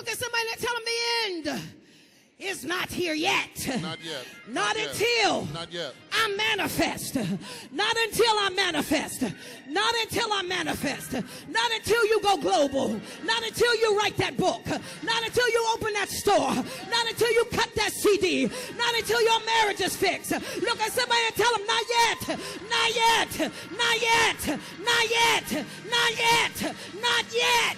Look at somebody and tell them the end is not here yet. Not yet. Not until Not yet. I manifest. Not until I manifest. Not until I manifest. Not until you go global. Not until you write that book. Not until you open that store. Not until you cut that CD. Not until your marriage is fixed. Look at somebody and tell them, not yet. Not yet. Not yet. Not yet. Not yet. Not yet.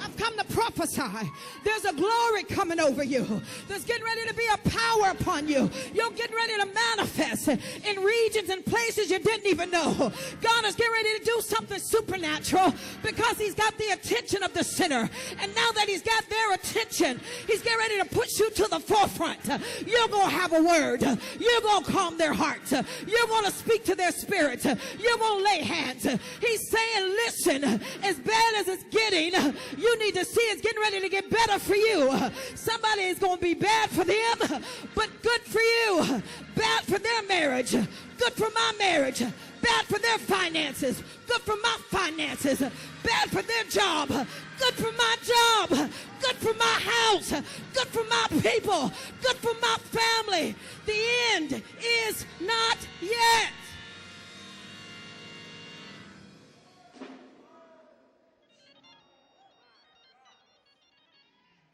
I've come to prophesy. There's a glory coming over you. There's getting ready to be a power upon you. You're getting ready to manifest in regions and places you didn't even know. God is getting ready to do something supernatural because he's got the attention of the sinner. And now that he's got their attention, he's getting ready to push you to the forefront. You're going to have a word. You're going to calm their hearts. You're going to speak to their spirits. You're going to lay hands. He's saying, listen, as bad as it's getting, you need to see it's getting ready to get better for you. Somebody is going to be bad for them, but good for you. Bad for their marriage, good for my marriage. Bad for their finances, good for my finances. Bad for their job, good for my job. Good for my house, good for my people, good for my family. The end is not yet.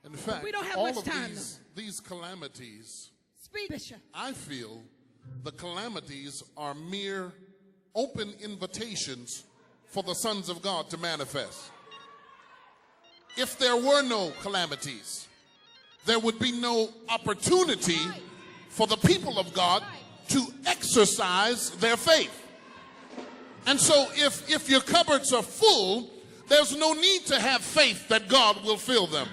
In fact, we don't have all much of time, these calamities, Speak, Bishop. I feel the calamities are mere open invitations for the sons of God to manifest. If there were no calamities, there would be no opportunity for the people of God to exercise their faith. And so if your cupboards are full, there's no need to have faith that God will fill them.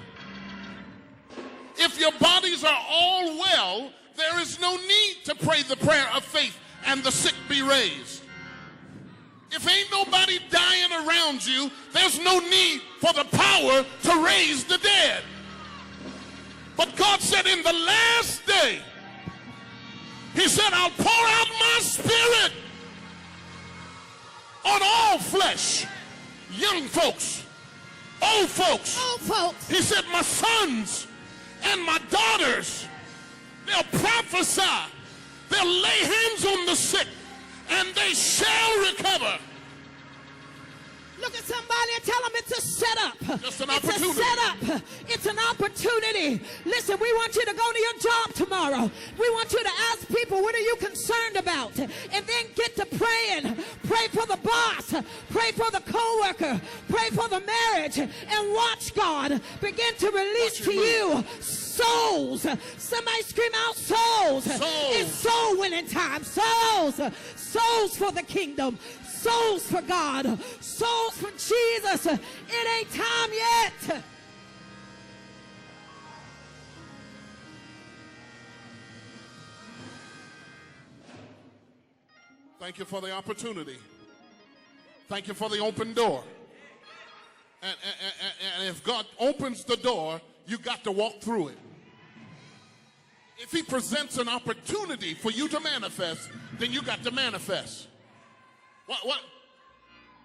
If your bodies are all well, there is no need to pray the prayer of faith and the sick be raised. If ain't nobody dying around you, there's no need for the power to raise the dead. But God said in the last day, he said, I'll pour out my spirit on all flesh, young folks, old folks. Old folks. He said, my sons and my daughters, they'll prophesy, they'll lay hands on the sick, and they shall recover. Look at somebody and tell them it's a setup. Just an it's opportunity. a setup. It's an opportunity. Listen, we want you to go to your job tomorrow. We want you to ask people, what are you concerned about? And then get to praying. Pray for the boss. Pray for the co-worker. Pray for the marriage. And watch God begin to release to you souls. Somebody scream out souls. Souls. It's soul winning time. Souls. Souls for the kingdom. Souls for God. Souls for Jesus. It ain't time yet. Thank you for the opportunity. Thank you for the open door. And if God opens the door, you got to walk through it. If he presents an opportunity for you to manifest, then you got to manifest.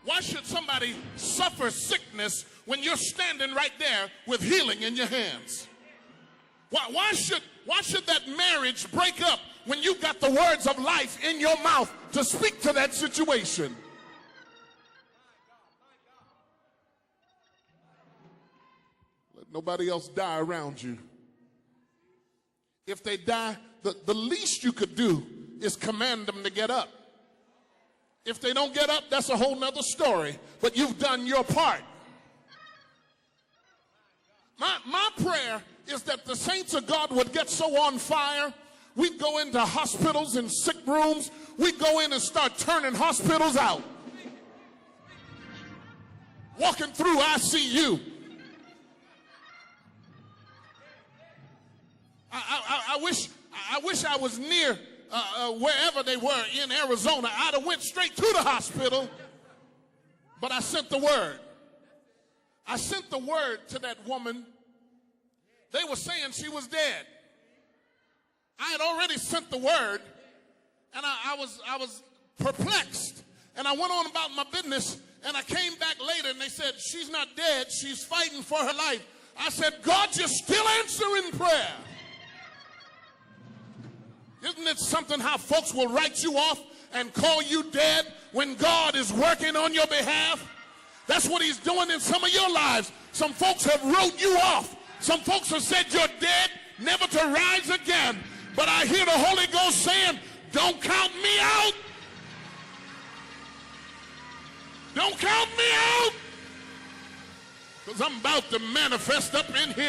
Why should somebody suffer sickness when you're standing right there with healing in your hands? Why should that marriage break up when you've got the words of life in your mouth to speak to that situation? Let nobody else die around you. If they die, the least you could do is command them to get up. If they don't get up, that's a whole nother story. But you've done your part. My prayer is that the saints of God would get so on fire, we'd go into hospitals and sick rooms, we'd go in and start turning hospitals out. Walking through ICU. I wish I was near wherever they were in Arizona. I'd have went straight to the hospital, but I sent the word. I sent the word to that woman. They were saying she was dead. I had already sent the word, and I was perplexed And I went on about my business, and I came back later, and they said, she's not dead. She's fighting for her life. I said, God, you're still answering prayer. Isn't it something how folks will write you off and call you dead when God is working on your behalf? That's what he's doing in some of your lives. Some folks have wrote you off. Some folks have said you're dead, never to rise again. But I hear the Holy Ghost saying, don't count me out. Don't count me out. Because I'm about to manifest up in here.